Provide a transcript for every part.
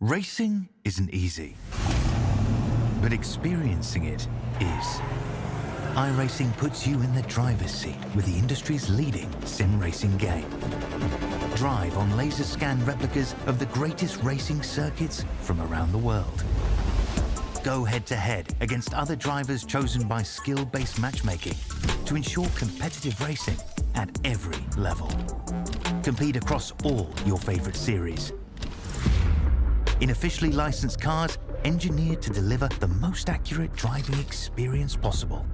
Racing isn't easy, but experiencing it is. iRacing puts you in the driver's seat with the industry's leading sim racing game. Drive on laser scan replicas of the greatest racing circuits from around the world. Go head-to-head against other drivers chosen by skill-based matchmaking to ensure competitive racing at every level. Compete across all your favorite series in officially licensed cars engineered to deliver the most accurate driving experience possible.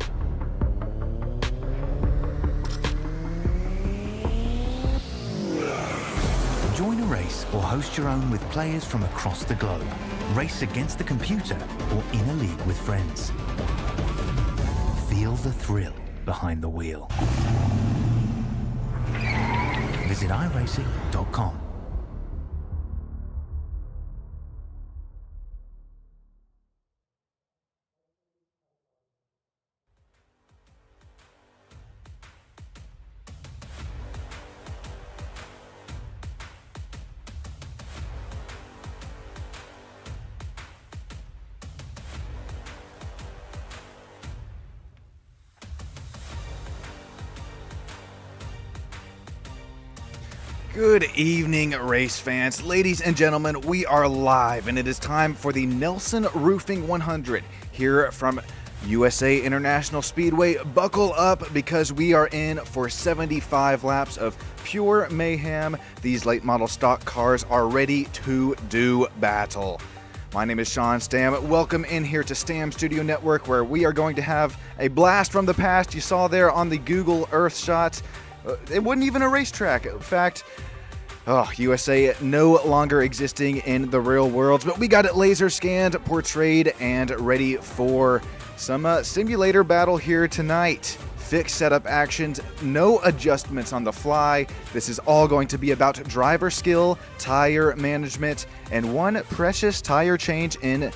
Join a race or host your own with players from across the globe. Race against the computer or in a league with friends. Feel the thrill behind the wheel. Visit iRacing.com. Good evening, race fans. Ladies and gentlemen, we are live, and it is time for the Nelson Roofing 100 here from USA International Speedway. Buckle up because we are in for 75 laps of pure mayhem. These late model stock cars are ready to do battle. My name is Sean Stam. Welcome in here to Stam Studio Network, where we are going to have a blast from the past. You saw there on the Google Earth shot. It wasn't even a racetrack. In fact, USA no longer existing in the real world, but we got it laser scanned, portrayed, and ready for some simulator battle here tonight. Fixed setup actions, no adjustments on the fly. This is all going to be about driver skill, tire management, and one precious tire change in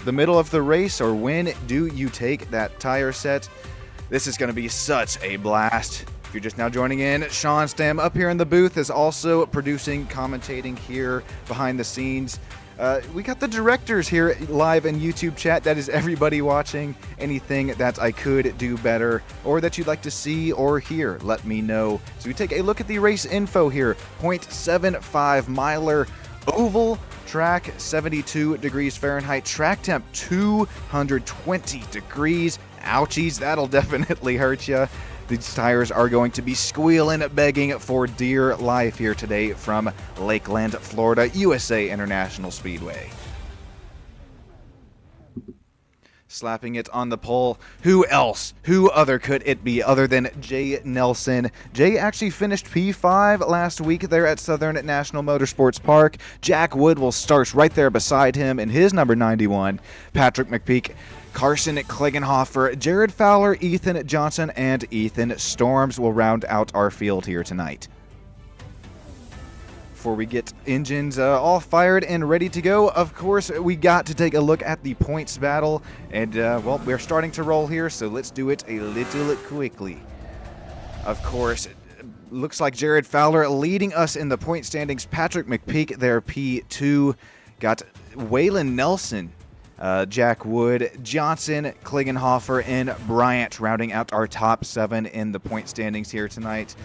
the middle of the race, or when do you take that tire set. This is going to be such a blast. If you're just now joining in, Sean Stam up here in the booth is also producing, commentating here behind the scenes. We got the directors here live in YouTube chat. That is everybody watching. Anything that I could do better or that you'd like to see or hear, let me know. So we take a look at the race info here. 0.75 miler oval track, 72 degrees Fahrenheit. Track temp 220 degrees. Ouchies, that'll definitely hurt you. These tires are going to be squealing, begging for dear life here today from Lakeland, Florida, USA International Speedway. Slapping it on the pole. Who else? Who other could it be other than Jay Nelson? Jay actually finished P5 last week there at Southern National Motorsports Park. Jack Wood will start right there beside him in his number 91. Patrick McPeak, Carson Klingenhofer, Jared Fowler, Ethan Johnson, and Ethan Storms will round out our field here tonight. Before we get engines all fired and ready to go, of course, we got to take a look at the points battle. And, we're starting to roll here, so let's do it a little quickly. Of course, looks like Jared Fowler leading us in the point standings. Patrick McPeak there, P2. Got Waylon Nelson, Jack Wood, Johnson, Klingenhofer, and Bryant rounding out our top 7 in the point standings here tonight.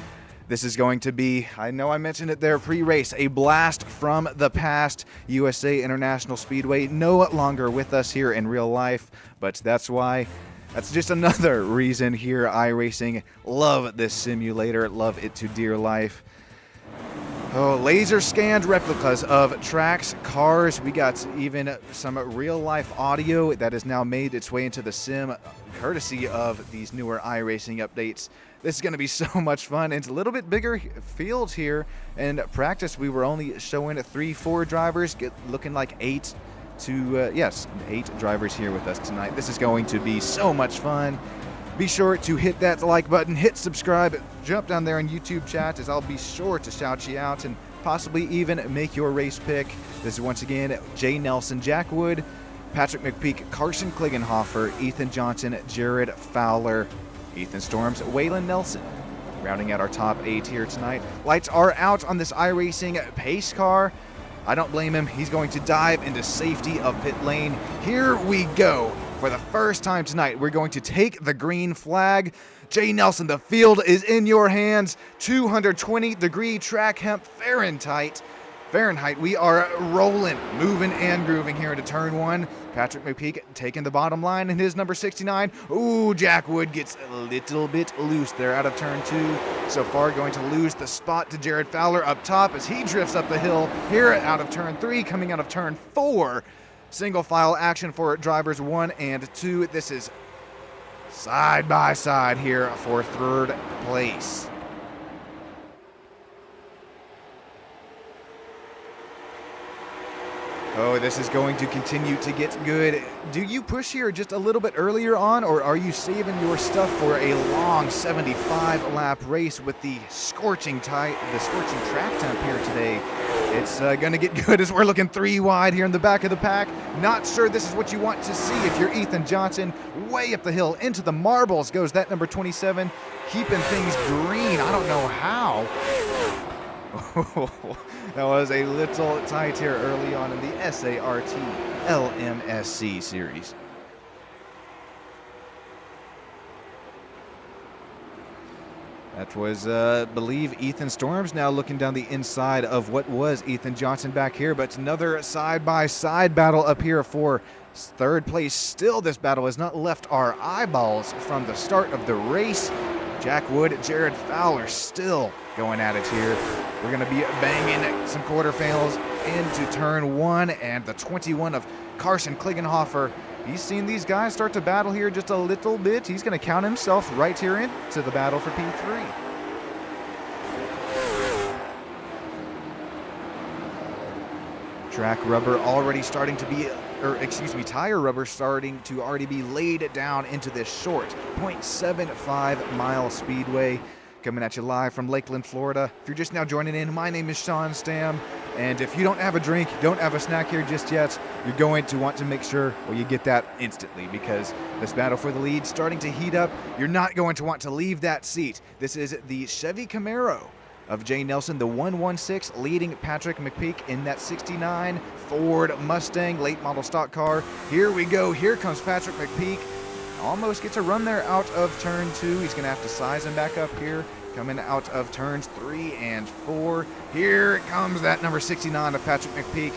This is going to be, I know I mentioned it there pre-race, a blast from the past. USA International Speedway no longer with us here in real life, but that's just another reason here iRacing love this simulator, love it to dear life. Laser scanned replicas of tracks, cars. We got even some real life audio that has now made its way into the sim, courtesy of these newer iRacing updates. This is going to be so much fun. It's a little bit bigger field here. In practice, we were only showing 3-4 drivers, looking like 8 drivers here with us tonight. This is going to be so much fun. Be sure to hit that like button, hit subscribe, jump down there in YouTube chat, as I'll be sure to shout you out and possibly even make your race pick. This is once again Jay Nelson, Jack Wood, Patrick McPeak, Carson Klingenhofer, Ethan Johnson, Jared Fowler, Ethan Storms, Waylon Nelson. Rounding out our top 8 here tonight. Lights are out on this iRacing pace car. I don't blame him. He's going to dive into safety of pit lane. Here we go. For the first time tonight, we're going to take the green flag. Jay Nelson, the field is in your hands. 220-degree track temp Fahrenheit. We are rolling, moving and grooving here into turn one. Patrick McPeak taking the bottom line in his number 69. Ooh, Jack Wood gets a little bit loose there out of turn two. So far going to lose the spot to Jared Fowler up top as he drifts up the hill here out of turn three, coming out of turn four. Single file action for drivers 1 and 2. This is side by side here for third place. Oh, this is going to continue to get good. Do you push here just a little bit earlier on, or are you saving your stuff for a long 75-lap race with the scorching track temp here today? It's going to get good as we're looking 3 wide here in the back of the pack. Not sure this is what you want to see if you're Ethan Johnson. Way up the hill into the marbles goes that number 27, keeping things green. I don't know how. That was a little tight here early on in the SART LMSC series. That was, believe, Ethan Storms now looking down the inside of what was Ethan Johnson back here, but another side-by-side battle up here for third place. Still, this battle has not left our eyeballs from the start of the race. Jack Wood, Jared Fowler still going at it here. We're going to be banging some quarterfinals into turn one, and the 21 of Carson Klingenhofer. He's seen these guys start to battle here just a little bit. He's going to count himself right here into the battle for P3. Track rubber already starting to be, tire rubber starting to already be laid down into this short 0.75 mile speedway. Coming at you live from Lakeland, Florida. If you're just now joining in, my name is Sean Stam, and if you don't have a drink, don't have a snack here just yet, you're going to want to make sure you get that instantly, because this battle for the lead starting to heat up. You're not going to want to leave that seat. This is the Chevy Camaro of Jay Nelson, the 116, leading Patrick McPeak in that 69 Ford Mustang late model stock car. Here we go. Here comes Patrick McPeak. Almost gets a run there out of turn two. He's going to have to size him back up here. Coming out of turns 3 and 4. Here comes that number 69 of Patrick McPeak.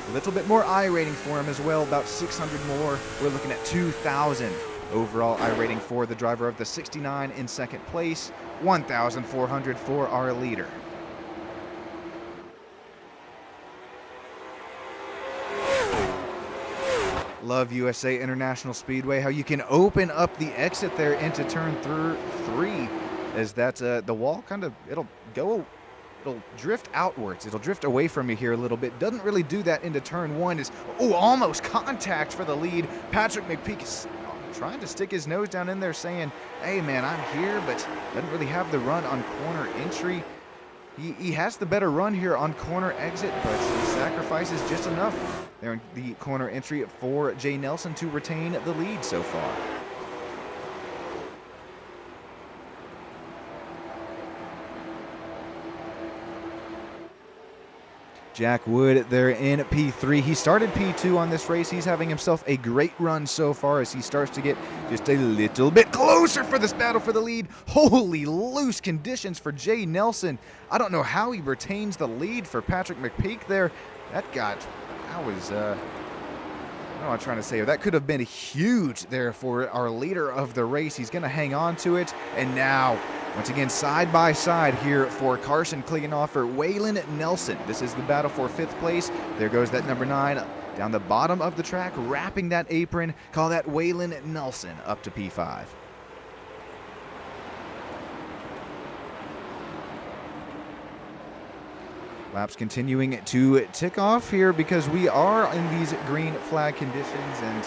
A little bit more I rating for him as well, about 600 more. We're looking at 2,000 overall I rating for the driver of the 69 in second place. 1,400 for our leader. Love USA International Speedway, how you can open up the exit there into turn 3, as that's the wall kind of, it'll drift outwards. It'll drift away from you here a little bit. Doesn't really do that into turn 1. Is almost contact for the lead. Patrick McPeak is trying to stick his nose down in there saying, hey man, I'm here, but doesn't really have the run on corner entry. He has the better run here on corner exit, but he sacrifices just enough there in the corner entry for Jay Nelson to retain the lead so far. Jack Wood there in P3. He started P2 on this race. He's having himself a great run so far as he starts to get just a little bit closer for this battle for the lead. Holy loose conditions for Jay Nelson. I don't know how he retains the lead for Patrick McPeak there. What am I trying to say? That could have been huge there for our leader of the race. He's going to hang on to it. And now, once again, side by side here for Carson Klingenhofer, Waylon Nelson. This is the battle for 5th place. There goes that number 9 down the bottom of the track, wrapping that apron. Call that Waylon Nelson up to P5. Laps continuing to tick off here because we are in these green flag conditions, and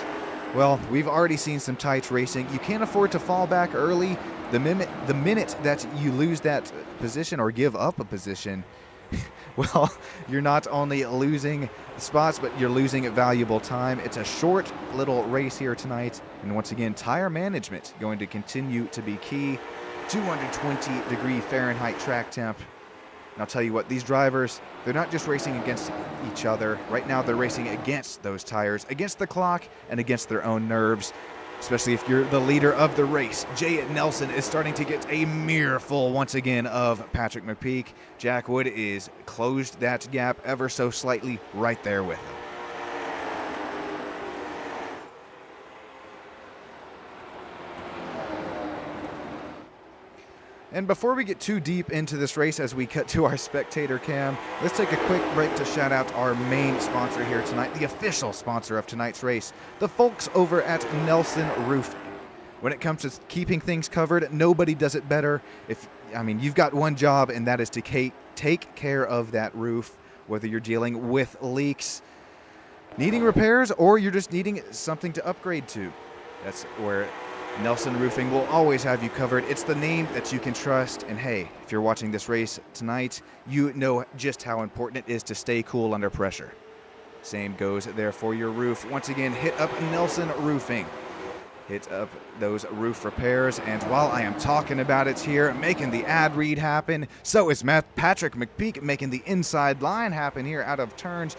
well, we've already seen some tight racing. You can't afford to fall back early. The minute that you lose that position or give up a position, well, you're not only losing spots, but you're losing valuable time. It's a short little race here tonight, and once again, tire management going to continue to be key. 220-degree Fahrenheit track temp. And I'll tell you what, these drivers, they're not just racing against each other. Right now, they're racing against those tires, against the clock, and against their own nerves, especially if you're the leader of the race. Jay Nelson is starting to get a mirror full once again of Patrick McPeak. Jack Wood is closed that gap ever so slightly right there with him. And before we get too deep into this race as we cut to our spectator cam, let's take a quick break to shout out our main sponsor here tonight, the official sponsor of tonight's race, the folks over at Nelson Roofing. When it comes to keeping things covered, nobody does it better. You've got one job, and that is to take care of that roof, whether you're dealing with leaks, needing repairs, or you're just needing something to upgrade to. That's where Nelson Roofing will always have you covered. It's the name that you can trust. And hey, if you're watching this race tonight, you know just how important it is to stay cool under pressure. Same goes there for your roof. Once again, hit up Nelson Roofing. Hit up those roof repairs. And while I am talking about it here, making the ad read happen, so is Patrick McPeak making the inside line happen here out of turns.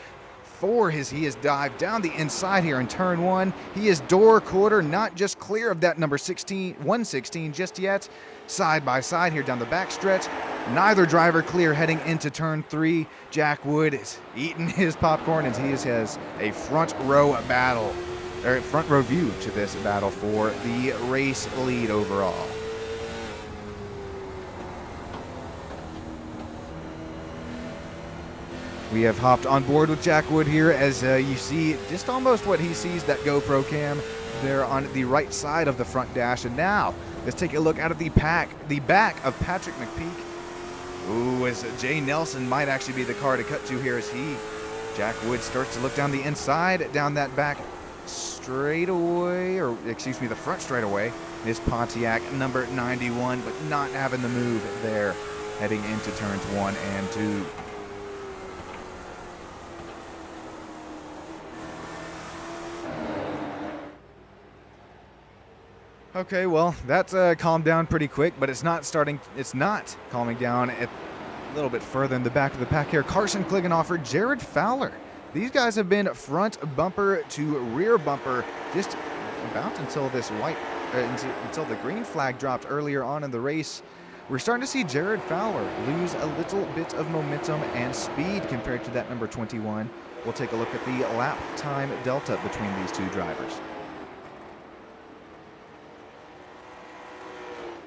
He has dived down the inside here in turn 1. He is door quarter, not just clear of that number 116 just yet. Side by side here down the back stretch. Neither driver clear heading into turn 3. Jack Wood is eating his popcorn as he has a front row view to this battle for the race lead overall. We have hopped on board with Jack Wood here as you see just almost what he sees, that GoPro cam there on the right side of the front dash. And now let's take a look out of the back of Patrick McPeak. Ooh, as Jay Nelson might actually be the car to cut to here as Jack Wood starts to look down the inside, down that back straightaway, the front straightaway. Is Pontiac number 91, but not having the move there heading into turns 1 and 2. Okay, well, that's calmed down pretty quick, but it's not calming down a little bit further in the back of the pack here. Carson Klingenhofer, Jared Fowler. These guys have been front bumper to rear bumper just about until until the green flag dropped earlier on in the race. We're starting to see Jared Fowler lose a little bit of momentum and speed compared to that number 21. We'll take a look at the lap time delta between these two drivers.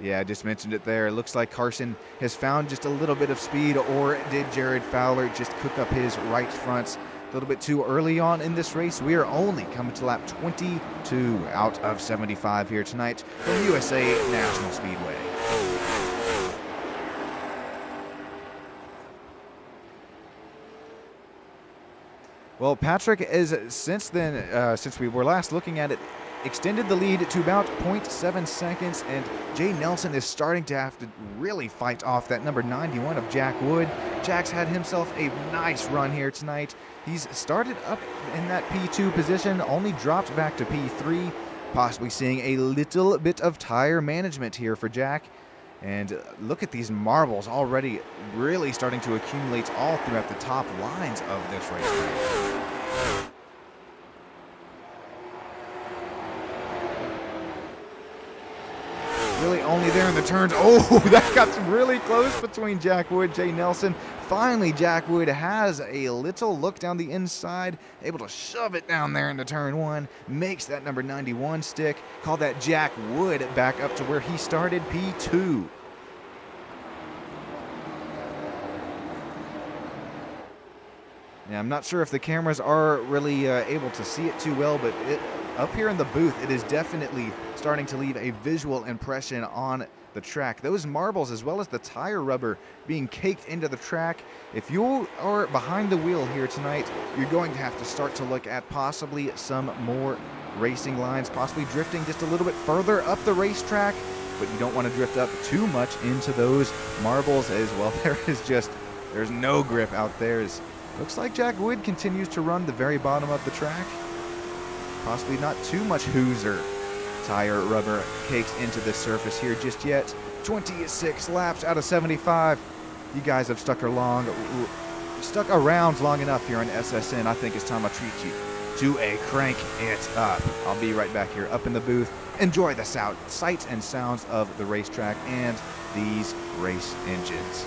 Yeah, I just mentioned it there. It looks like Carson has found just a little bit of speed, or did Jared Fowler just cook up his right fronts a little bit too early on in this race? We are only coming to lap 22 out of 75 here tonight from USA National Speedway. Well, Patrick is since we were last looking at it, extended the lead to about 0.7 seconds, and Jay Nelson is starting to have to really fight off that number 91 of Jack Wood. Jack's had himself a nice run here tonight. He's started up in that P2 position, only dropped back to P3, possibly seeing a little bit of tire management here for Jack. And look at these marbles already really starting to accumulate all throughout the top lines of this race. Really only there in the turns. Oh, that got really close between Jack Wood, Jay Nelson. Finally, Jack Wood has a little look down the inside, able to shove it down there into turn 1, makes that number 91 stick. Call that Jack Wood back up to where he started, P2. Yeah, I'm not sure if the cameras are really able to see it too well, but up here in the booth, it is definitely starting to leave a visual impression on the track. Those marbles, as well as the tire rubber being caked into the track. If you are behind the wheel here tonight, you're going to have to start to look at possibly some more racing lines, possibly drifting just a little bit further up the racetrack, but you don't want to drift up too much into those marbles as well. There's no grip out there. Looks like Jack Wood continues to run the very bottom of the track. Possibly not too much Hoosier tire rubber cakes into the surface here just yet. 26 laps out of 75. you guys have stuck around long enough here on SSN. I think it's time I treat you to a Crank It Up. I'll be right back here up in the booth. Enjoy the sights and sounds of the racetrack and these race engines.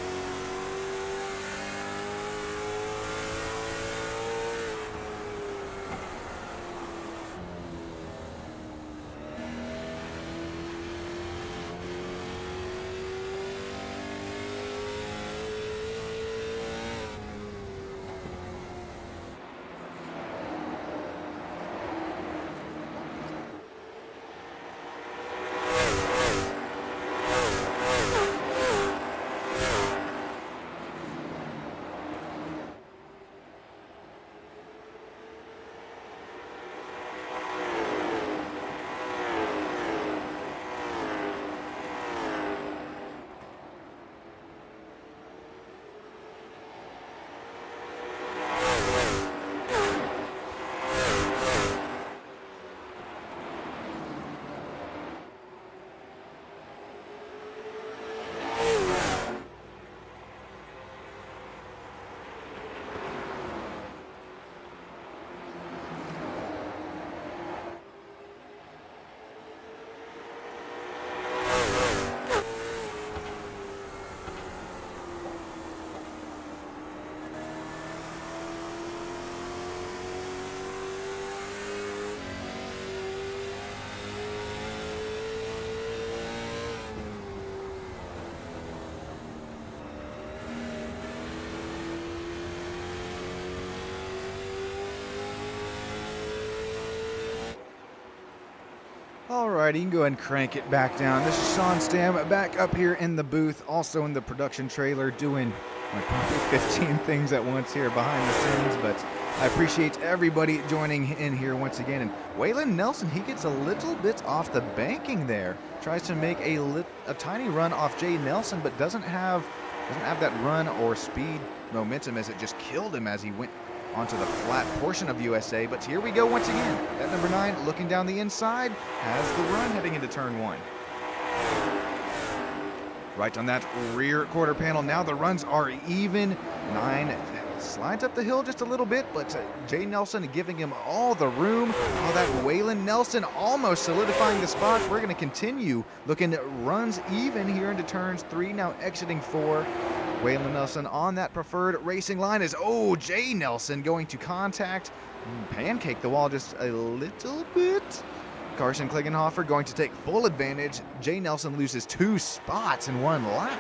Alright, you can go ahead and crank it back down. This is Sean Stam back up here in the booth, also in the production trailer, doing like probably 15 things at once here behind the scenes, but I appreciate everybody joining in here once again. And Waylon Nelson, he gets a little bit off the banking there. Tries to make a tiny run off Jay Nelson, but doesn't have that run or speed momentum as it just killed him as he went onto the flat portion of USA. But here we go once again. That number 9 looking down the inside has the run heading into turn 1. Right on that rear quarter panel. Now the runs are even. 9 slides up the hill just a little bit, but Jay Nelson giving him all the room. Oh, that Waylon Nelson almost solidifying the spots. We're going to continue looking at runs even here into turns 3, now exiting 4. Waylon Nelson on that preferred racing line is, Jay Nelson going to contact, pancake the wall just a little bit. Carson Klingenhofer going to take full advantage. Jay Nelson loses 2 spots in 1 lap.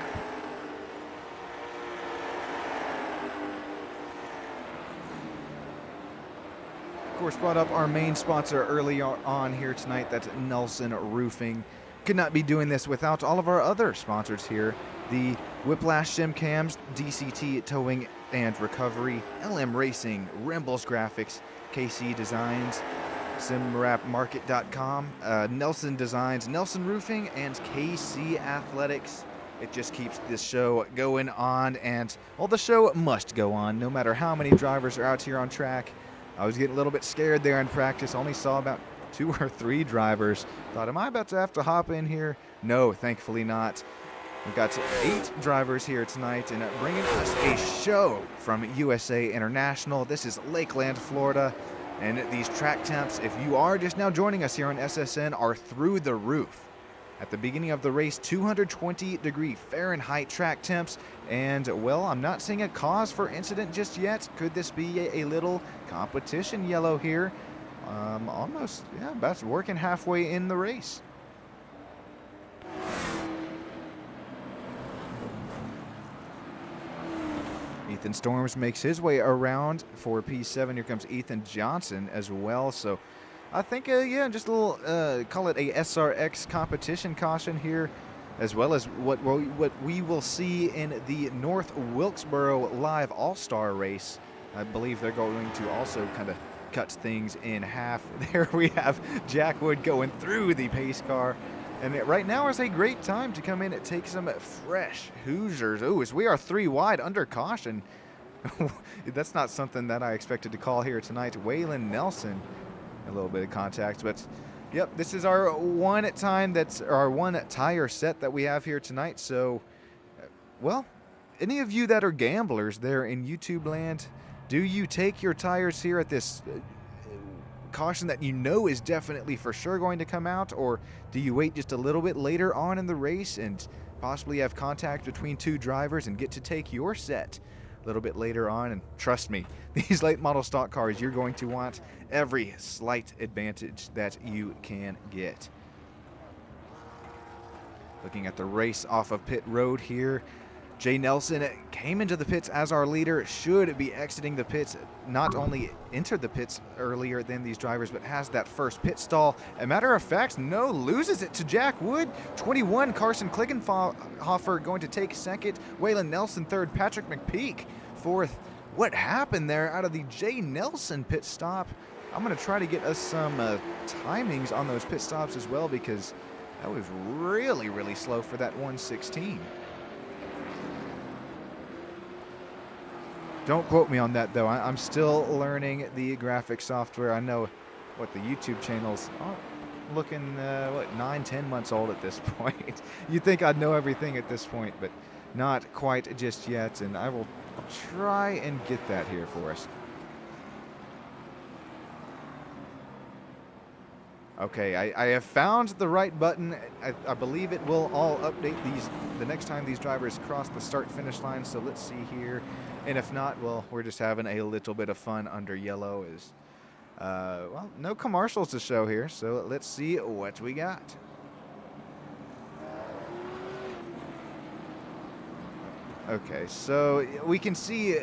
Of course, brought up our main sponsor early on here tonight. That's Nelson Roofing. Could not be doing this without all of our other sponsors here. The Whiplash Sim Cams, DCT Towing and Recovery, LM Racing, Rimbles Graphics, KC Designs, SimRapMarket.com, Nelson Designs, Nelson Roofing, and KC Athletics. It just keeps this show going on, and well, the show must go on no matter how many drivers are out here on track. I was getting a little bit scared there in practice, only saw about 2 or 3 drivers. Thought, am I about to have to hop in here? No, thankfully not. We've got 8 drivers here tonight and bringing us a show from USA International. This is Lakeland, Florida, and these track temps, if you are just now joining us here on SSN, are through the roof. At the beginning of the race, 220-degree Fahrenheit track temps, and well, I'm not seeing a cause for incident just yet. Could this be a little competition yellow here? Almost, yeah, that's working halfway in the race. Ethan Storms makes his way around for P7. Here comes Ethan Johnson as well. So I think, yeah, just a little, call it a SRX competition caution here, as well as what we will see in the North Wilkesboro Live All-Star race. I believe they're going to also kind of cut things in half. There we have Jack Wood going through the pace car. And right now is a great time to come in and take some fresh Hoosiers. Oh, as we are 3 wide under caution. That's not something that I expected to call here tonight. Waylon Nelson, a little bit of contact, but yep, this is our one tire set that we have here tonight. So, well, any of you that are gamblers there in YouTube land, do you take your tires here at this caution that you know is definitely for sure going to come out, or do you wait just a little bit later on in the race and possibly have contact between two drivers and get to take your set a little bit later on? And trust me, these late model stock cars, you're going to want every slight advantage that you can get. Looking at the race off of pit road here, Jay Nelson came into the pits as our leader, should be exiting the pits, not only entered the pits earlier than these drivers, but has that first pit stall. A matter of fact, no, loses it to Jack Wood. 21, Carson Klingenhofer going to take second, Waylon Nelson third, Patrick McPeak fourth. What happened there out of the Jay Nelson pit stop? I'm going to try to get us some timings on those pit stops as well, because that was really, really slow for that 116. Don't quote me on that, though. I'm still learning the graphic software. I know what the YouTube channel's looking, 9, 10 months old at this point. You'd think I'd know everything at this point, but not quite just yet. And I will try and get that here for us. Okay, I have found the right button. I believe it will all update these the next time these drivers cross the start-finish line. So let's see here. And if not, well, we're just having a little bit of fun under yellow. Well, no commercials to show here. So let's see what we got. Okay, so we can see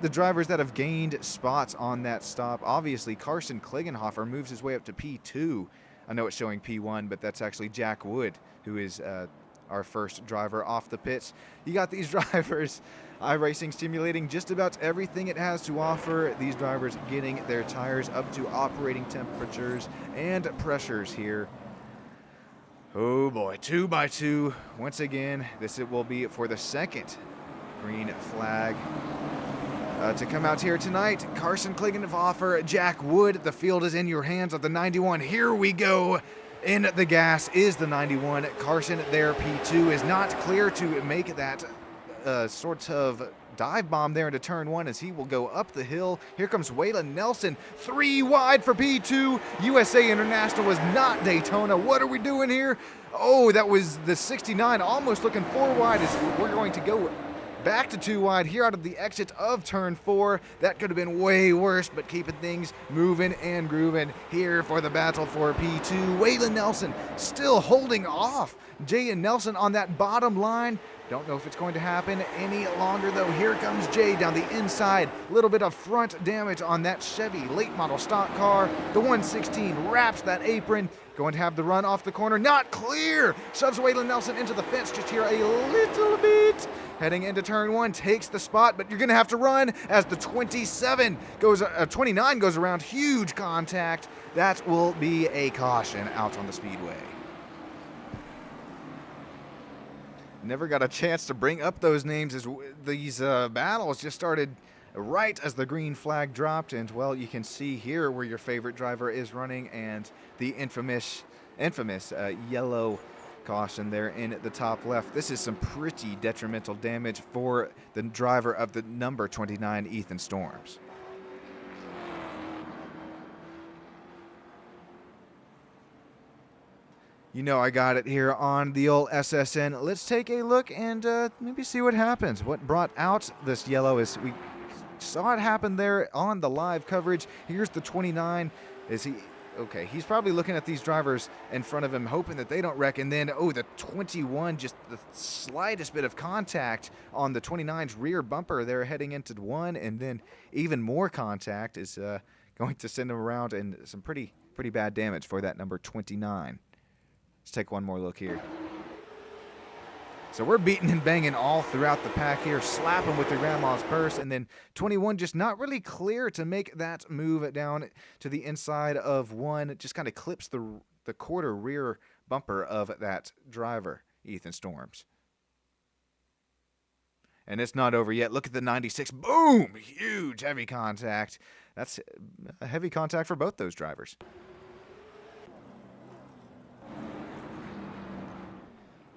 the drivers that have gained spots on that stop. Obviously, Carson Klingenhofer moves his way up to P2. I know it's showing P1, but that's actually Jack Wood, who is our first driver off the pits. You got these drivers, iRacing stimulating just about everything it has to offer. These drivers getting their tires up to operating temperatures and pressures here. Oh boy, 2 by 2. Once again, this it will be for the second green flag to come out here tonight. Carson Klingenhofer, Jack Wood, the field is in your hands of the 91. Here we go. In the gas is the 91. Carson there, P2, is not clear to make that sort of dive bomb there into turn 1 as he will go up the hill. Here comes Waylon Nelson, 3 wide for P2. USA International was not Daytona. What are we doing here? Oh, that was the 69, almost looking 4 wide as we're going to go back to 2 wide here out of the exit of turn 4. That could have been way worse, but keeping things moving and grooving here for the battle for P2. Waylon Nelson still holding off Jay and Nelson on that bottom line. Don't know if it's going to happen any longer, though. Here comes Jay down the inside. A little bit of front damage on that Chevy late model stock car. The 116 wraps that apron. Going to have the run off the corner. Not clear. Shoves Waylon Nelson into the fence just here a little bit. Heading into turn 1, takes the spot, but you're going to have to run as the 29 goes around. Huge contact. That will be a caution out on the speedway. Never got a chance to bring up those names as these battles just started right as the green flag dropped. And, well, you can see here where your favorite driver is running and the infamous yellow caution there in the top left. This is some pretty detrimental damage for the driver of the number 29, Ethan Storms. You know I got it here on the old SSN. Let's take a look and maybe see what happens. What brought out this yellow is we saw it happen there on the live coverage. Here's the 29. Okay, he's probably looking at these drivers in front of him, hoping that they don't wreck. And then, oh, the 21, just the slightest bit of contact on the 29's rear bumper there heading into 1. And then even more contact is going to send him around, and some pretty bad damage for that number 29. Let's take one more look here. So we're beating and banging all throughout the pack here, slapping with the grandma's purse, and then 21 just not really clear to make that move down to the inside of 1. It just kind of clips the quarter rear bumper of that driver, Ethan Storms. And it's not over yet. Look at the 96. Boom! Huge heavy contact. That's a heavy contact for both those drivers.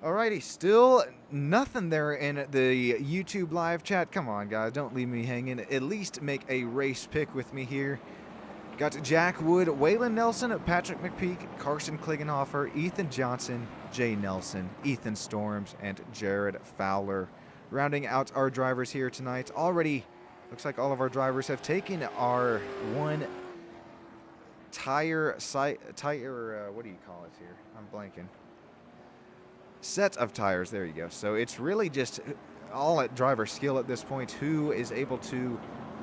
Alrighty, still nothing there in the YouTube live chat. Come on, guys, don't leave me hanging. At least make a race pick with me here. Got Jack Wood, Waylon Nelson, Patrick McPeak, Carson Klingenhofer, Ethan Johnson, Jay Nelson, Ethan Storms, and Jared Fowler. Rounding out our drivers here tonight. Already looks like all of our drivers have taken our one tire, what do you call it here? I'm blanking. Set of tires, there you go. So it's really just all at driver skill at this point, who is able to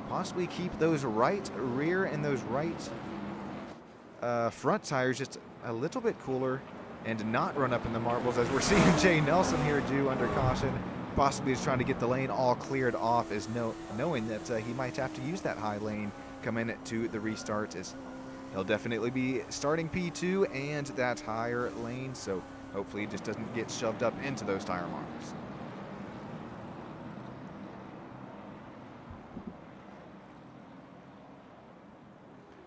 possibly keep those right rear and those right front tires just a little bit cooler and not run up in the marbles, as we're seeing Jay Nelson here do under caution. Possibly is trying to get the lane all cleared off, as knowing that he might have to use that high lane coming to the restart, as he'll definitely be starting P2 and that higher lane, so hopefully he just doesn't get shoved up into those tire marbles.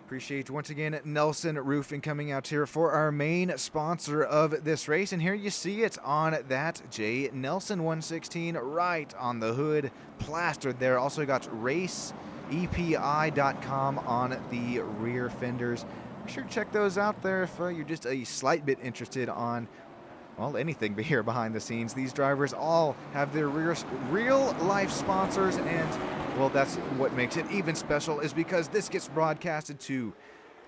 Appreciate once again Nelson Roofing coming out here for our main sponsor of this race. And here you see it on that J Nelson 116 right on the hood, plastered there. Also got raceepi.com on the rear fenders. Be sure to check those out there if you're just a slight bit interested on, well, anything here behind the scenes. These drivers all have their real life sponsors, and well, that's what makes it even special, is because this gets broadcasted to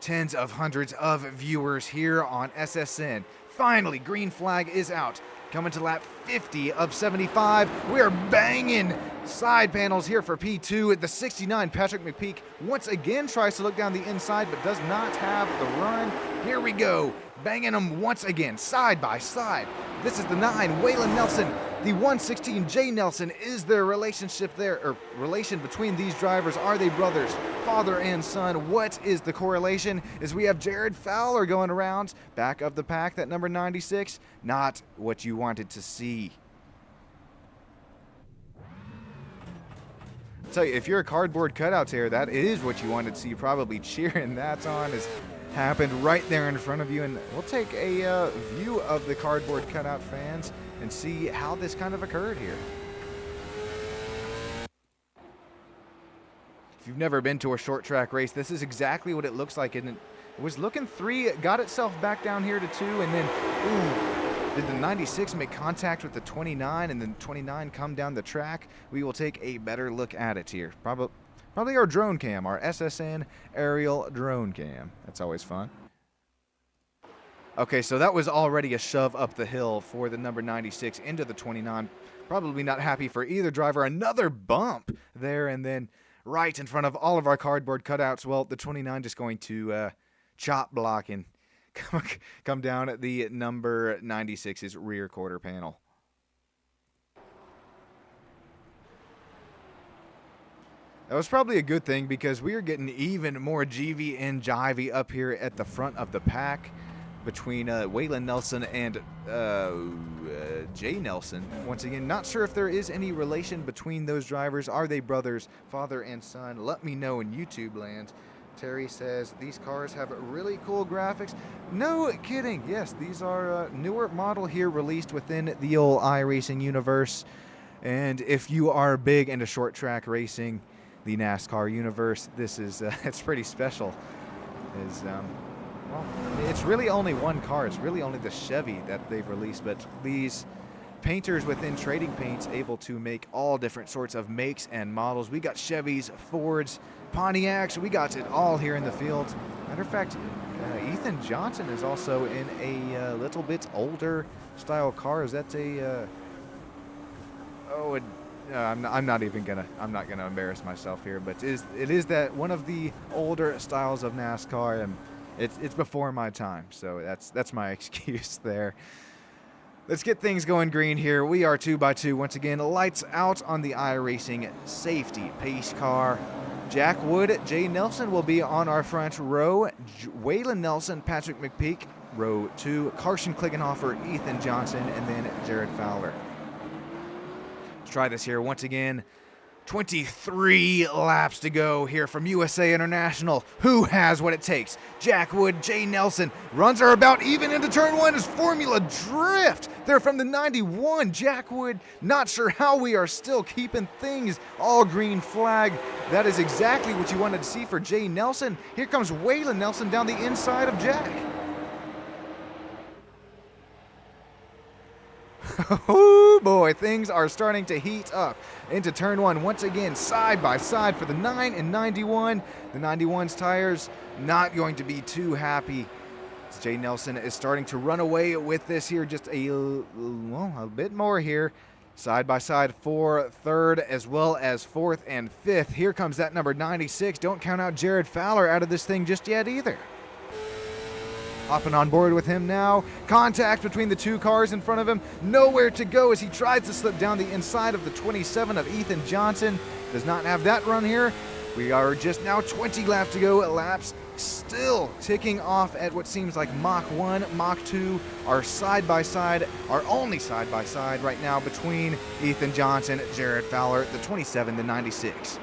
tens of hundreds of viewers here on SSN. Finally, green flag is out. Coming to lap 50 of 75. We're banging side panels here for P2. The 69 Patrick McPeak once again tries to look down the inside, but does not have the run. Here we go. Banging them once again, side by side. This is the 9, Waylon Nelson. The 116, Jay Nelson. Is there a relationship there, or relation between these drivers? Are they brothers, father and son? What is the correlation? As we have Jared Fowler going around, back of the pack, that number 96. Not what you wanted to see. I'll tell you, if you're a cardboard cutout here, that is what you wanted to see. Probably cheering that on as happened right there in front of you, and we'll take a view of the cardboard cutout fans and see how this kind of occurred here. If you've never been to a short track race, this is exactly what it looks like. And it was looking 3, got itself back down here to 2, and then did the 96 make contact with the 29, and then 29 come down the track? We will take a better look at it here. Probably our drone cam, our SSN aerial drone cam. That's always fun. Okay, so that was already a shove up the hill for the number 96 into the 29. Probably not happy for either driver. Another bump there, and then right in front of all of our cardboard cutouts. Well, the 29 just going to chop block and come down at the number 96's rear quarter panel. That was probably a good thing, because we are getting even more GV and jivey up here at the front of the pack between Waylon Nelson and Jay Nelson. Once again, not sure if there is any relation between those drivers. Are they brothers, father and son? Let me know in YouTube land. Terry says, these cars have really cool graphics. No kidding. Yes, these are newer model here, released within the old iRacing universe. And if you are big into short track racing, the NASCAR universe, this is it's pretty special. Well, it's really only one car. It's really only the Chevy that they've released, but these painters within Trading Paints able to make all different sorts of makes and models. We got Chevys, Fords, Pontiacs. We got it all here in the field. Matter of fact, Ethan Johnson is also in a little bit older style car. Is that a I'm not gonna embarrass myself here, but it is that one of the older styles of NASCAR, and it's before my time, so that's my excuse there. Let's get things going green here. We are 2x2 once again. Lights out on the iRacing safety pace car. Jack Wood, Jay Nelson will be on our front row. Waylon Nelson, Patrick McPeak, row 2. Carson Klingenhofer, Ethan Johnson, and then Jared Fowler. Try this here once again. 23 laps to go here from USA International. Who has what it takes? Jack Wood, Jay Nelson. Runs are about even into turn one as Formula Drift. They're from the 91. Jack Wood, not sure how we are still keeping things all green flag. That is exactly what you wanted to see for Jay Nelson. Here comes Waylon Nelson down the inside of Jack. Oh boy, things are starting to heat up into turn one. Once again, side by side for the 9 and 91. The 91's tires not going to be too happy. Jay Nelson is starting to run away with this here, just a bit more here. Side by side for third as well as fourth and fifth. Here comes that number 96. Don't count out Jared Fowler out of this thing just yet either. Hopping on board with him now. Contact between the two cars in front of him. Nowhere to go as he tries to slip down the inside of the 27 of Ethan Johnson. Does not have that run here. We are just now 20 laps to go. Laps still ticking off at what seems like Mach 1, Mach 2 are side by side, are only side by side right now between Ethan Johnson, Jared Fowler, the 27, the 96.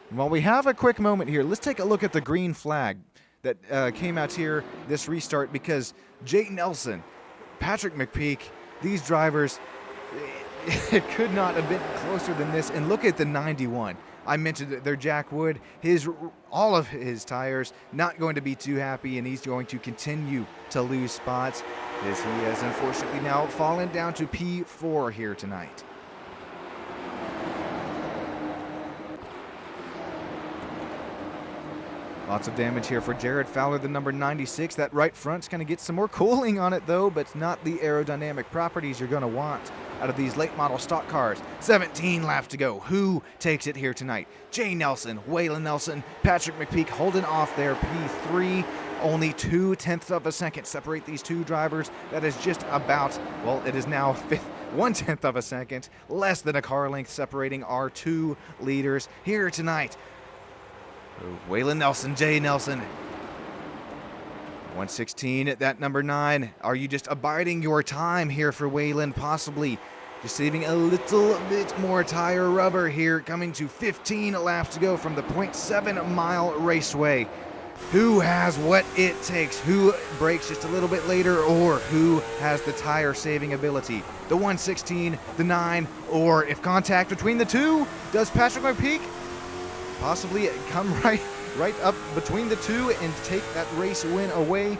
While we have a quick moment here, let's take a look at the green flag that came out here this restart, because Jay Nelson, Patrick McPeak, these drivers, it could not have been closer than this. And look at the 91. I mentioned that they're Jack Wood. All of his tires not going to be too happy, and he's going to continue to lose spots as he has unfortunately now fallen down to P4 here tonight. Lots of damage here for Jared Fowler, the number 96. That right front's going to get some more cooling on it, though, but not the aerodynamic properties you're going to want out of these late model stock cars. 17 laps to go. Who takes it here tonight? Jay Nelson, Waylon Nelson, Patrick McPeak holding off their P3. Only 0.2 of a second separate these two drivers. That is just about, well, it is now 1/10 of a second, less than a car length separating our two leaders here tonight. Waylon Nelson, Jay Nelson. 116 at that number 9. Are you just abiding your time here for Waylon? Possibly just saving a little bit more tire rubber here, coming to 15 laps to go from the 0.7-mile raceway. Who has what it takes? Who brakes just a little bit later, or who has the tire saving ability? The 116, the 9, or if contact between the two, does Patrick McPeak possibly come right up between the two and take that race win away?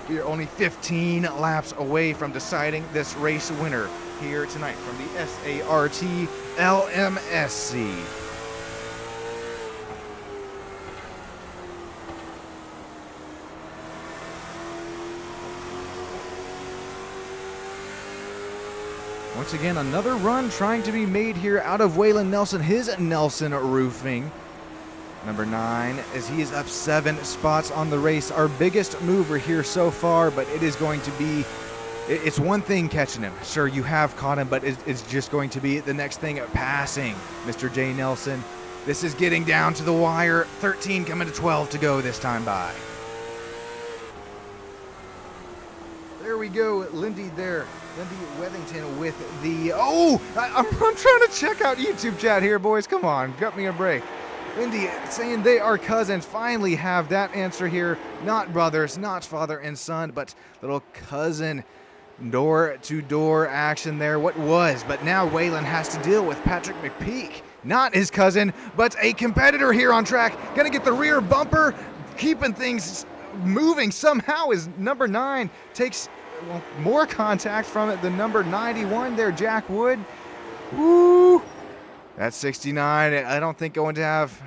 We are only 15 laps away from deciding this race winner here tonight from the SART LMSC. Once again, another run trying to be made here out of Waylon Nelson, his Nelson Roofing. Number 9, as he is up 7 spots on the race. Our biggest mover here so far, but it is going to be, it's one thing catching him. Sure, you have caught him, but it's just going to be the next thing passing Mr. Jay Nelson. This is getting down to the wire. 13 coming to 12 to go this time by. There we go, Lindy there. Lindy Wethington with the, I'm trying to check out YouTube chat here, boys. Come on, cut me a break. Lindy saying they are cousins. Finally have that answer here. Not brothers, not father and son, but little cousin door-to-door action there. What was, but now Waylon has to deal with Patrick McPeak. Not his cousin, but a competitor here on track. Gonna get the rear bumper, keeping things moving somehow as number 9 takes more contact from it than number 91 there, Jack Wood. Woo! That's 69. I don't think going to have,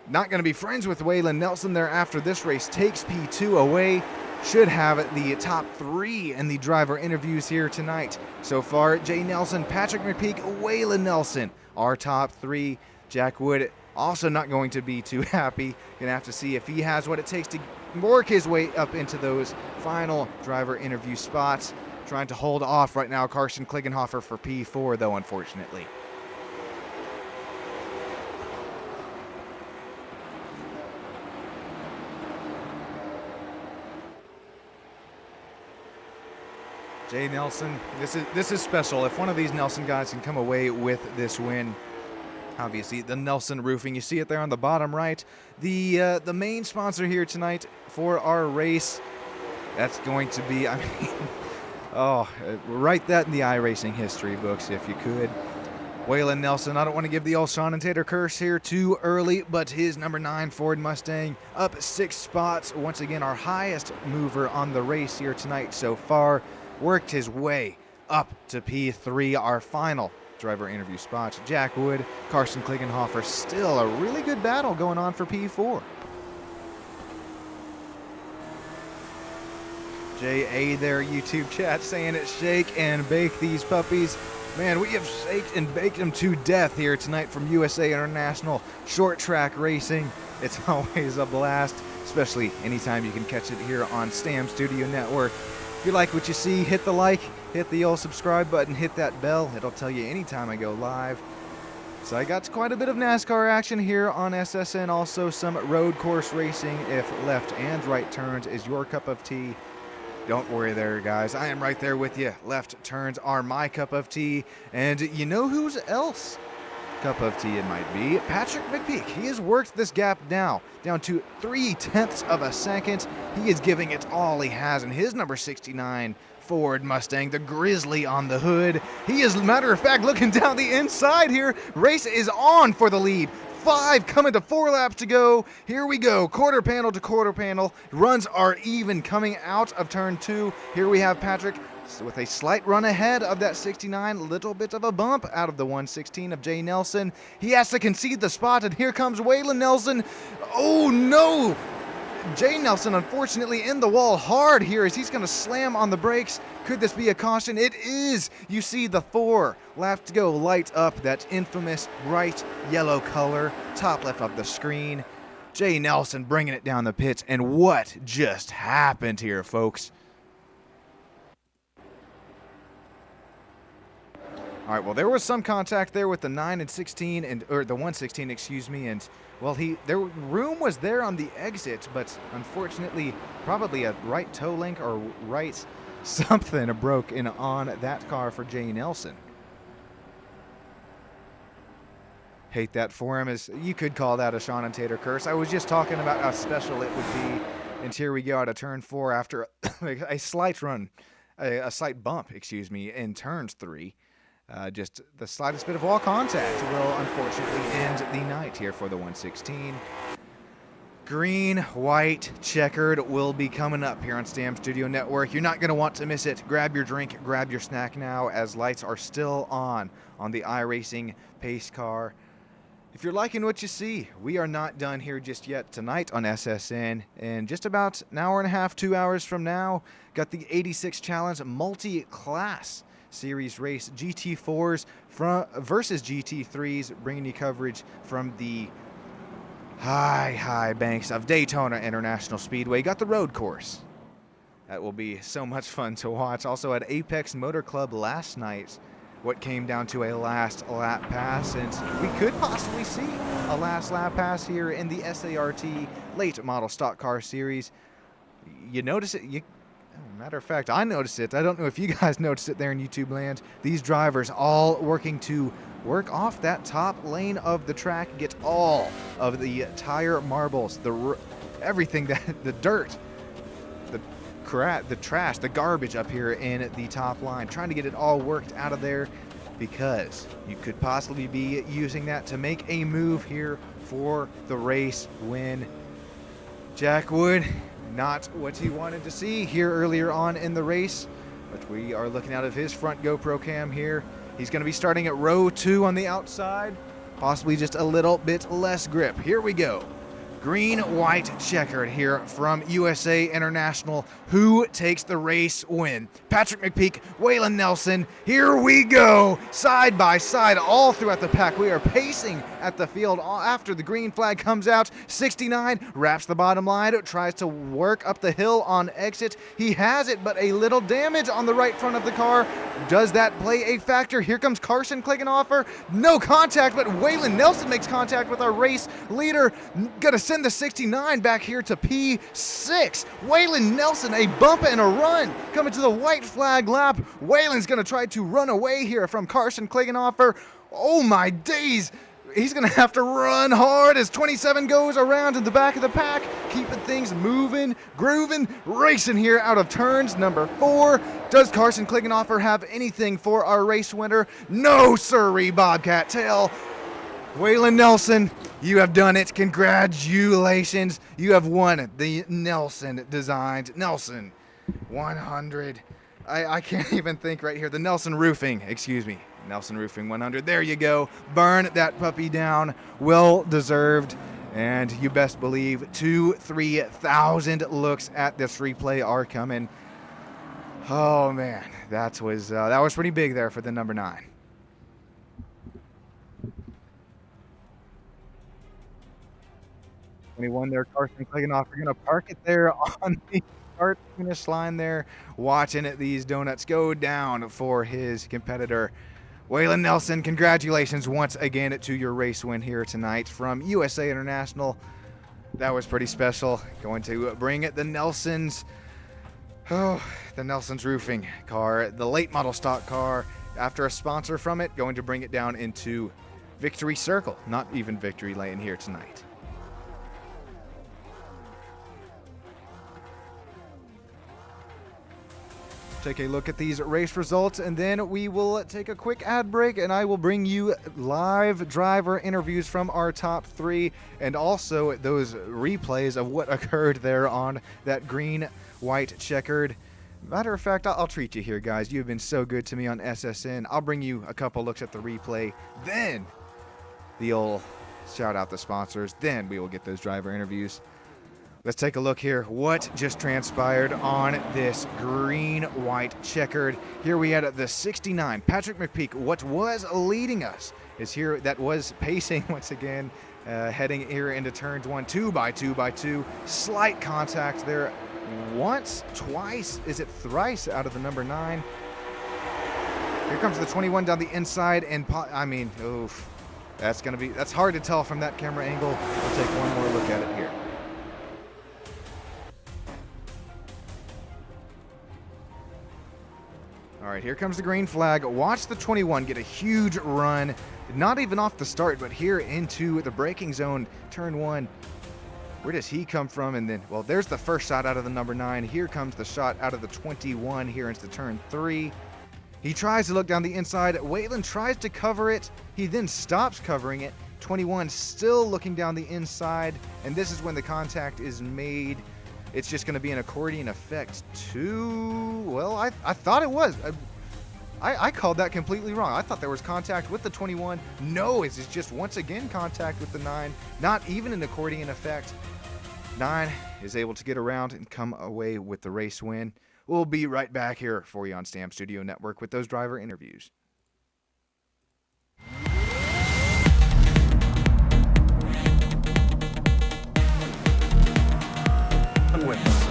not going to be friends with Waylon Nelson there after this race. Takes P2 away. Should have the top 3 in the driver interviews here tonight. So far, Jay Nelson, Patrick McPeak, Waylon Nelson, our top 3. Jack Wood also not going to be too happy. Gonna have to see if he has what it takes to work his way up into those final driver interview spots. Trying to hold off right now Carson Klingenhofer for P4, though, unfortunately. Jay Nelson, this is special. If one of these Nelson guys can come away with this win, obviously the Nelson Roofing, you see it there on the bottom right, the main sponsor here tonight for our race. That's going to be, I mean, oh, write that in the iRacing history books if you could. Waylon Nelson, I don't want to give the old Sean and Tater curse here too early, but his number 9 Ford Mustang up 6 spots. Once again, our highest mover on the race here tonight so far. Worked his way up to P3, our final driver interview spots. Jack Wood, Carson Klingenhofer, still a really good battle going on for P4. J.A. there, YouTube chat, saying it, shake and bake these puppies. Man, we have shaked and baked them to death here tonight from USA International Short Track Racing. It's always a blast, especially anytime you can catch it here on Stam Studio Network. If you like what you see, hit the like, hit the old subscribe button, hit that bell. It'll tell you anytime I go live. So I got quite a bit of NASCAR action here on SSN, also some road course racing if left and right turns is your cup of tea. Don't worry there, guys. I am right there with you. Left turns are my cup of tea. And you know whose else cup of tea it might be? Patrick McPeak. He has worked this gap down to 0.3 of a second. He is giving it all he has in his number 69 Ford Mustang, the Grizzly on the hood. He is, matter of fact, looking down the inside here. Race is on for the lead. 5 coming to 4 laps to go. Here we go, quarter panel to quarter panel. Runs are even coming out of turn 2. Here we have Patrick with a slight run ahead of that 69, little bit of a bump out of the 116 of Jay Nelson. He has to concede the spot, and here comes Waylon Nelson. Oh no! Jay Nelson, unfortunately, in the wall hard here as he's going to slam on the brakes. Could this be a caution? It is. You see the 4 left to go light up that infamous bright yellow color, top left of the screen. Jay Nelson bringing it down the pits, and what just happened here, folks? All right, well, there was some contact there with the 9 and 16, or the 116, excuse me, and well, their room was there on the exit, but unfortunately, probably a right toe link or right something broke in on that car for Jay Nelson. Hate that for him, as you could call that a Sean and Tater curse. I was just talking about how special it would be, and here we go out of turn 4 after a slight run, a slight bump, excuse me, in turns 3. Just the slightest bit of wall contact will unfortunately end the night here for the 116. Green, white, checkered will be coming up here on Stam Studio Network. You're not going to want to miss it. Grab your drink, grab your snack now, as lights are still on the iRacing pace car. If you're liking what you see, we are not done here just yet tonight on SSN. In just about an hour and a half, 2 hours from now, got the 86 Challenge multi-class series race, GT4s versus GT3s, bringing you coverage from the high banks of Daytona International Speedway. Got the road course. That will be so much fun to watch. Also at Apex Motor Club last night, what came down to a last lap pass, and we could possibly see a last lap pass here in the SART late model stock car series. You notice it, matter of fact, I noticed it. I don't know if you guys noticed it there in YouTube land. These drivers all working to work off that top lane of the track, get all of the tire marbles, everything, the dirt, the crap, the trash, the garbage up here in the top line, trying to get it all worked out of there, because you could possibly be using that to make a move here for the race win. Jack Wood, not what he wanted to see here earlier on in the race, but we are looking out of his front GoPro cam here. He's going to be starting at row 2 on the outside, possibly just a little bit less grip. Here we go. Green, white, checkered here from USA International. Who takes the race win? Patrick McPeak, Waylon Nelson. Here we go. Side by side all throughout the pack. We are pacing at the field after the green flag comes out. 69 wraps the bottom line, tries to work up the hill on exit. He has it, but a little damage on the right front of the car. Does that play a factor? Here comes Carson Klingenhofer. No contact, but Waylon Nelson makes contact with our race leader. Gonna send the 69 back here to P6. Waylon Nelson, a bump and a run coming to the white flag lap. Waylon's gonna try to run away here from Carson Klingenhofer. Oh my days! He's going to have to run hard as 27 goes around in the back of the pack, keeping things moving, grooving, racing here out of turns number 4. Does Carson Klingenhofer have anything for our race winner? No, sirree, Bobcat Tail. Waylon Nelson, you have done it. Congratulations. You have won the Nelson Designs Nelson 100. I can't even think right here. The Nelson Roofing, excuse me. Nelson Roofing 100. There you go. Burn that puppy down. Well deserved. And you best believe 2,000-3,000 looks at this replay are coming. Oh man, that was pretty big there for the number 9. '21 there, Carson Klingenhofer going to park it there on the start finish line there, watching these donuts go down for his competitor. Waylon Nelson, congratulations once again to your race win here tonight from USA International. That was pretty special. Going to bring it the Nelsons. Oh, the Nelsons Roofing car, the late model stock car. After a sponsor from it, going to bring it down into Victory Circle, not even Victory Lane here tonight. Take a look at these race results, and then we will take a quick ad break, and I will bring you live driver interviews from our top 3 and also those replays of what occurred there on that green, white, checkered. Matter of fact, I'll treat you here, guys. You've been so good to me on SSN. I'll bring you a couple looks at the replay, then the old shout out the sponsors, then we will get those driver interviews. Let's take a look here. What just transpired on this green, white, checkered. Here we had the 69. Patrick McPeak, what was leading us, is here. That was pacing once again, heading here into turns 1, 2 by 2 by 2. Slight contact there. Once, twice, is it thrice out of the number 9? Here comes the 21 down the inside, and I mean, oof. That's hard to tell from that camera angle. We'll take one more look at it here. All right, here comes the green flag. Watch the 21 get a huge run, not even off the start, but here into the braking zone, turn 1. Where does he come from? And then, well, there's the first shot out of the number 9. Here comes the shot out of the 21 here into turn 3. He tries to look down the inside. Waylon tries to cover it. He then stops covering it. 21 still looking down the inside, and this is when the contact is made. It's just going to be an accordion effect too. Well, I thought it was. I called that completely wrong. I thought there was contact with the 21. No, it's just once again contact with the 9. Not even an accordion effect. 9 is able to get around and come away with the race win. We'll be right back here for you on Stam Studio Network with those driver interviews. Wins.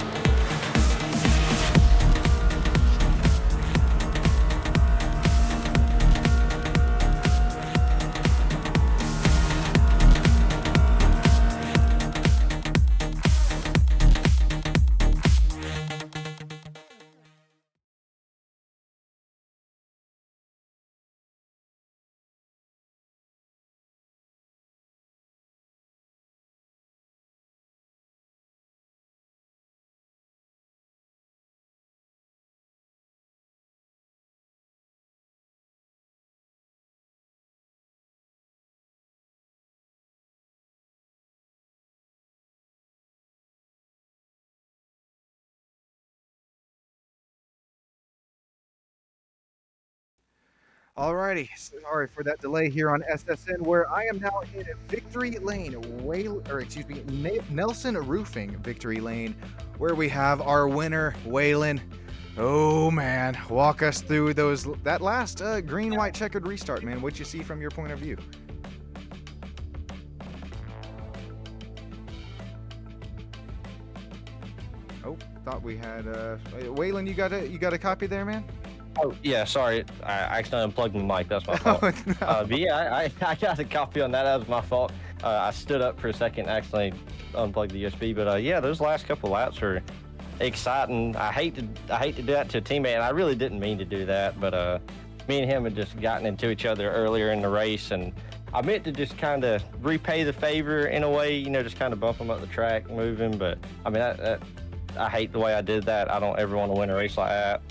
Alrighty, sorry for that delay here on SSN, where I am now in Victory Lane, Nelson Roofing Victory Lane, where we have our winner, Waylon. Oh man, walk us through that last green, white, checkered restart, man. What'd you see from your point of view? thought we had Waylon. You got a copy there, man? Oh, yeah, sorry. I accidentally unplugged my mic. That's my fault. Oh, no. But yeah, I got a copy on that. That was my fault. I stood up for a second, accidentally unplugged the USB. But yeah, those last couple laps were exciting. I hate to do that to a teammate, and I really didn't mean to do that. But me and him had just gotten into each other earlier in the race, and I meant to just kind of repay the favor in a way, you know, just kind of bump him up the track, move him. But I mean, I hate the way I did that. I don't ever want to win a race like that.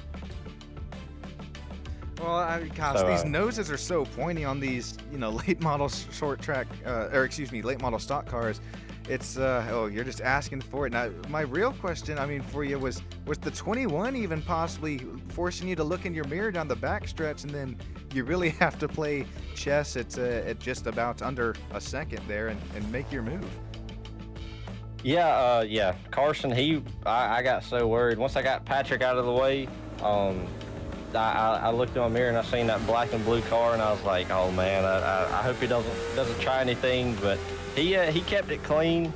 Well, gosh, So, these noses are so pointy on these, you know, late model late model stock cars. It's oh, you're just asking for it. Now, my real question, I mean, for you was the 21 even possibly forcing you to look in your mirror down the backstretch, and then you really have to play chess at just about under a second there and make your move. Yeah, yeah. Carson, I got so worried. Once I got Patrick out of the way, I looked in my mirror and I seen that black and blue car, and I was like, oh man, I hope he doesn't try anything. But he kept it clean,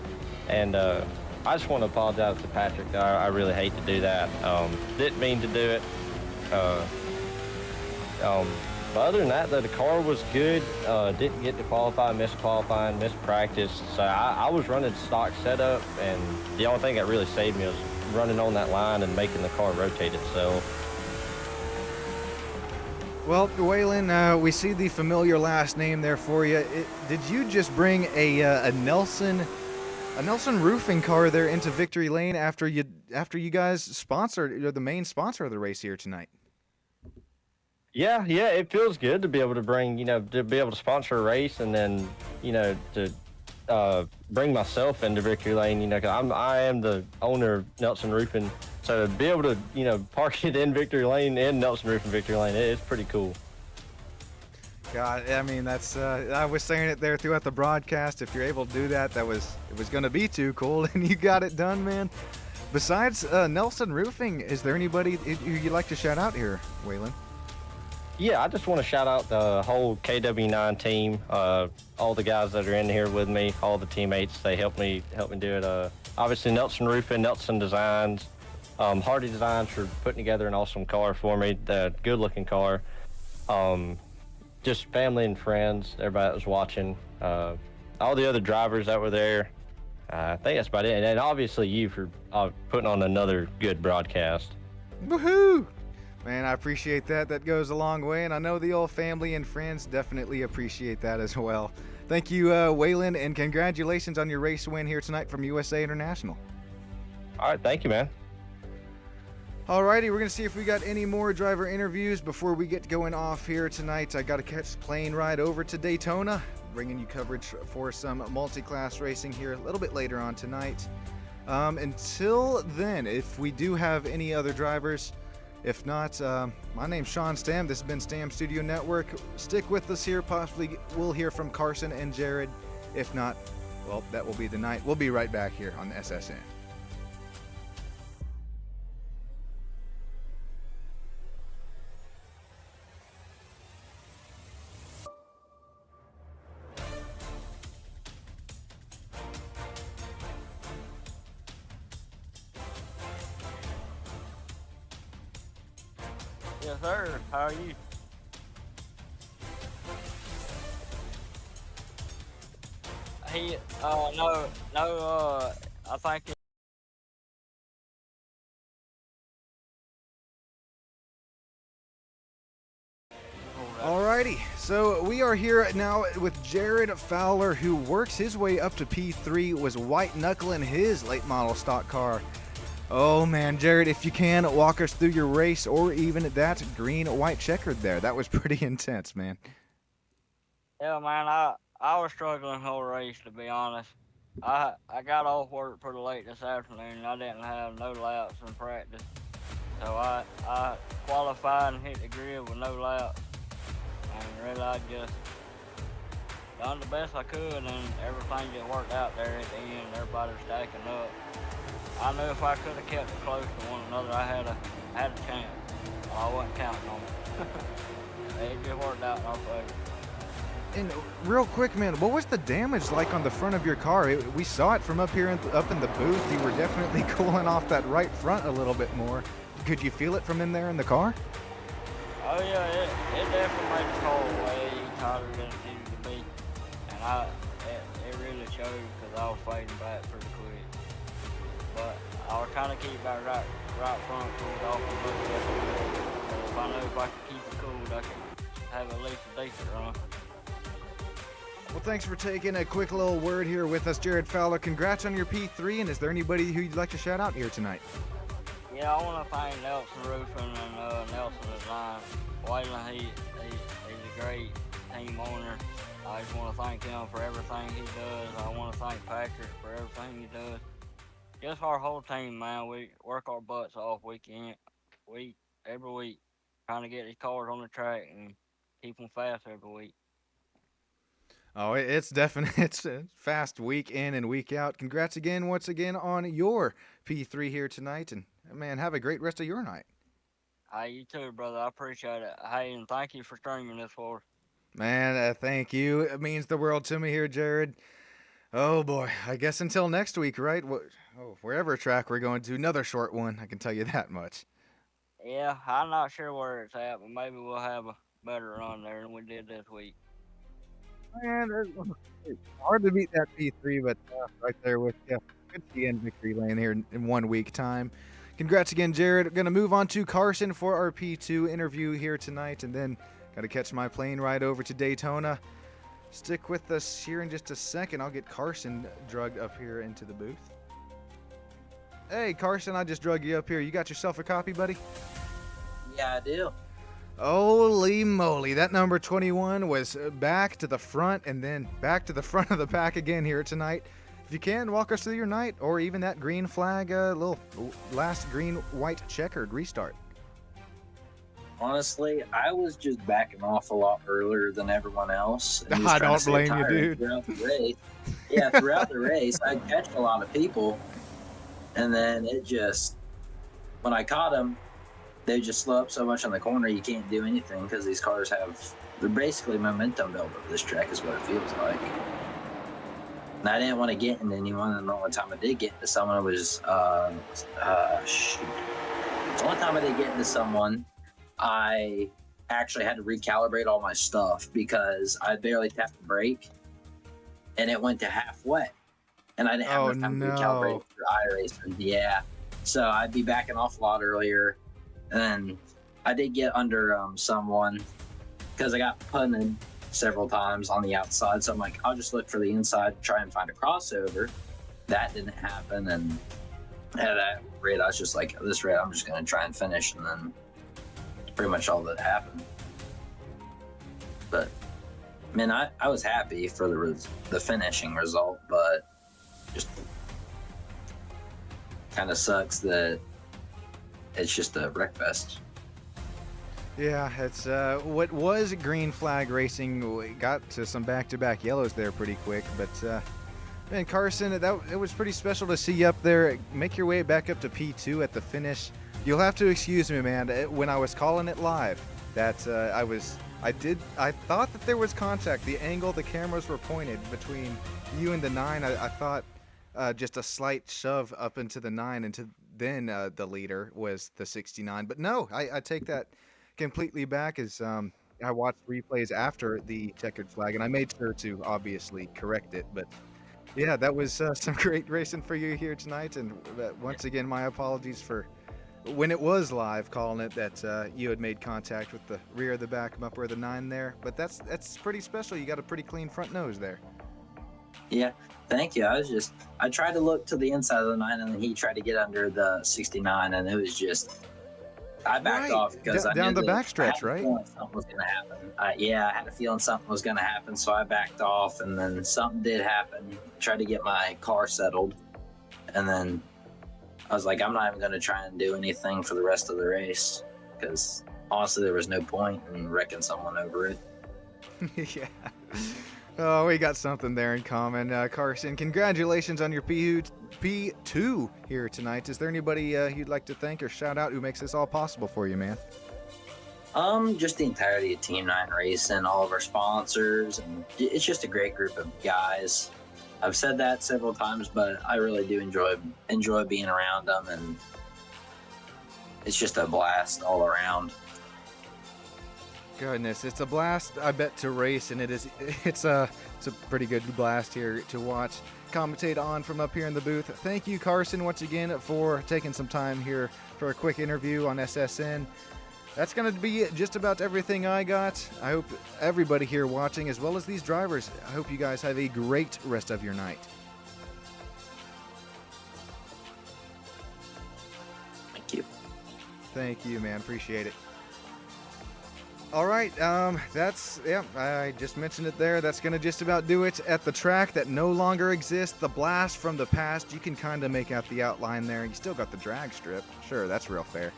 and I just want to apologize to Patrick. I really hate to do that. Didn't mean to do it. But other than that, though, the car was good. Didn't get to qualify, missed qualifying, missed practice. So I was running stock setup, and the only thing that really saved me was running on that line and making the car rotate itself. Well, Waylon, we see the familiar last name there for you. Did you just bring a Nelson roofing car there into victory lane after you guys sponsored, you're the main sponsor of the race here tonight? Yeah, it feels good to be able to bring, to be able to sponsor a race, and then, to bring myself into victory lane, because I am the owner of Nelson Roofing. So to be able to, park it in victory lane in Nelson Roofing victory lane, it's pretty cool. God, I mean, that's I was saying it there throughout the broadcast. If you're able to do that, it was going to be too cool, and you got it done, man. Besides Nelson Roofing, is there anybody you'd like to shout out here, Waylon? Yeah, I just want to shout out the whole KW9 team, all the guys that are in here with me, all the teammates. They helped me do it. Obviously, Nelson Roofing, Nelson Designs, Hardy Designs for putting together an awesome car for me, the good-looking car. Just family and friends, everybody that was watching, all the other drivers that were there. I think that's about it. And obviously you for putting on another good broadcast. Woohoo! Man, I appreciate that. That goes a long way, and I know the old family and friends definitely appreciate that as well. Thank you, Waylon, and congratulations on your race win here tonight from USA International. All right, thank you, man. Alrighty, we're going to see if we got any more driver interviews before we get going off here tonight. I got to catch the plane ride over to Daytona, bringing you coverage for some multi-class racing here a little bit later on tonight. Until then, if we do have any other drivers, if not, my name's Sean Stam. This has been Stam Studio Network. Stick with us here. Possibly we'll hear from Carson and Jared. If not, well, that will be the night. We'll be right back here on SSN. Yes, sir. How are you? No, I think Alrighty, so we are here now with Jared Fowler, who works his way up to P3, was white knuckling his late model stock car. Oh man, Jared, if you can, walk us through your race, or even that green-white checkered there. That was pretty intense, man. Yeah, man, I was struggling the whole race, to be honest. I got off work pretty late this afternoon, and I didn't have no laps in practice. So I qualified and hit the grid with no laps. And really, I just done the best I could, and everything just worked out there at the end. Everybody was stacking up. I knew if I could have kept it close to one another, I had a chance. I wasn't counting on it. It just worked out in our favor. And real quick, man, what was the damage like on the front of your car? We saw it from up here up in the booth. You were definitely cooling off that right front a little bit more. Could you feel it from in there in the car? Oh yeah, it definitely made the car way tighter than it needed to be, and it really showed because I was fading back pretty quick. But I was trying to keep that right front cooled off a little bit. So if I know if I could keep it cooled, I could have at least a decent run. Well, thanks for taking a quick little word here with us, Jared Fowler. Congrats on your P3, and is there anybody who you'd like to shout out here tonight? Yeah, I want to thank Nelson Roofing and Nelson Design. Waylon, he's a great team owner. I just want to thank him for everything he does. I want to thank Patrick for everything he does. Just our whole team, man. We work our butts off every week, trying to get these cars on the track and keep them fast every week. Oh, it's definitely it's a fast week in and week out. Congrats again, once again, on your P3 here tonight, and man, have a great rest of your night. Hey, you too, brother. I appreciate it. Hey, and thank you for streaming this for us. Man, thank you. It means the world to me here, Jared. Oh boy, I guess until next week, right? Wherever track we're going to, another short one. I can tell you that much. Yeah, I'm not sure where it's at, but maybe we'll have a better run there than we did this week. Man, it's hard to beat that P3, but right there with you. Good to see you in victory lane here in 1 week time. Congrats again, Jared. Going to move on to Carson for our P2 interview here tonight, and then got to catch my plane ride over to Daytona. Stick with us here in just a second. I'll get Carson drugged up here into the booth. Hey, Carson, I just drug you up here. You got yourself a copy, buddy? Yeah, I do. Holy moly, that number 21 was back to the front and then back to the front of the pack again here tonight. If you can, walk us through your night, or even that green flag, little last green-white checkered restart. Honestly, I was just backing off a lot earlier than everyone else. And I don't blame you, dude. Throughout the race. Yeah, throughout the race, I catch a lot of people, and then when I caught them, they just slow up so much on the corner you can't do anything because these cars they're basically momentum built over this track is what it feels like. And I didn't want to get into anyone, and the only time I did get into someone was the only time I did get into someone, I actually had to recalibrate all my stuff because I barely tapped the brake and it went to half wet, and I didn't have enough time to recalibrate for iRacing. Yeah, so I'd be backing off a lot earlier. And then I did get under someone because I got punted several times on the outside. So I'm like, I'll just look for the inside, try and find a crossover. That didn't happen. And at that rate, I was just like, at this rate, I'm just going to try and finish. And then pretty much all that happened. But, man, I was happy for the finishing result, but just kind of sucks that it's just a wreck fest. Yeah, it's what was green flag racing. We got to some back-to-back yellows there pretty quick, but man, Carson, it was pretty special to see you up there. Make your way back up to P2 at the finish. You'll have to excuse me, man. When I was calling it live, that I thought that there was contact. The angle the cameras were pointed between you and the 9, I thought just a slight shove up into the 9 into. Then the leader was the 69. But no, I take that completely back as I watched replays after the checkered flag, and I made sure to obviously correct it. But yeah, that was some great racing for you here tonight. And once again, my apologies for when it was live calling it that you had made contact with the rear of the back bumper of the 9 there. But that's pretty special. You got a pretty clean front nose there. Yeah. Thank you. I tried to look to the inside of the 9, and then he tried to get under the 69, and it was just, I backed off because I knew down the backstretch, right? Something was going to happen. I had a feeling something was going to happen, so I backed off, and then something did happen. Tried to get my car settled, and then I was like, I'm not even going to try and do anything for the rest of the race because honestly, there was no point in wrecking someone over it. Yeah. Oh, we got something there in common. Carson, congratulations on your P2 here tonight. Is there anybody you'd like to thank or shout out who makes this all possible for you, man? Just the entirety of Team 9 Racing, all of our sponsors, and it's just a great group of guys. I've said that several times, but I really do enjoy being around them, and it's just a blast all around. Goodness, it's a blast, I bet, to race, and it's a pretty good blast here to watch, commentate on from up here in the booth. Thank you, Carson, once again for taking some time here for a quick interview on SSN. That's going to be just about everything I got. I hope everybody here watching, as well as these drivers, I hope you guys have a great rest of your night. Thank you. Thank you, man. Appreciate it. All right, I just mentioned it there. That's going to just about do it at the track that no longer exists. The blast from the past, you can kind of make out the outline there. You still got the drag strip. Sure, that's real fair.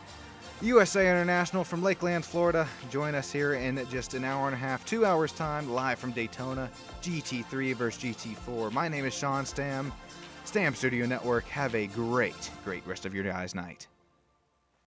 USA International from Lakeland, Florida. Join us here in just an hour and a half, 2 hours time, live from Daytona, GT3 versus GT4. My name is Sean Stam, Stam Studio Network. Have a great rest of your guys' night.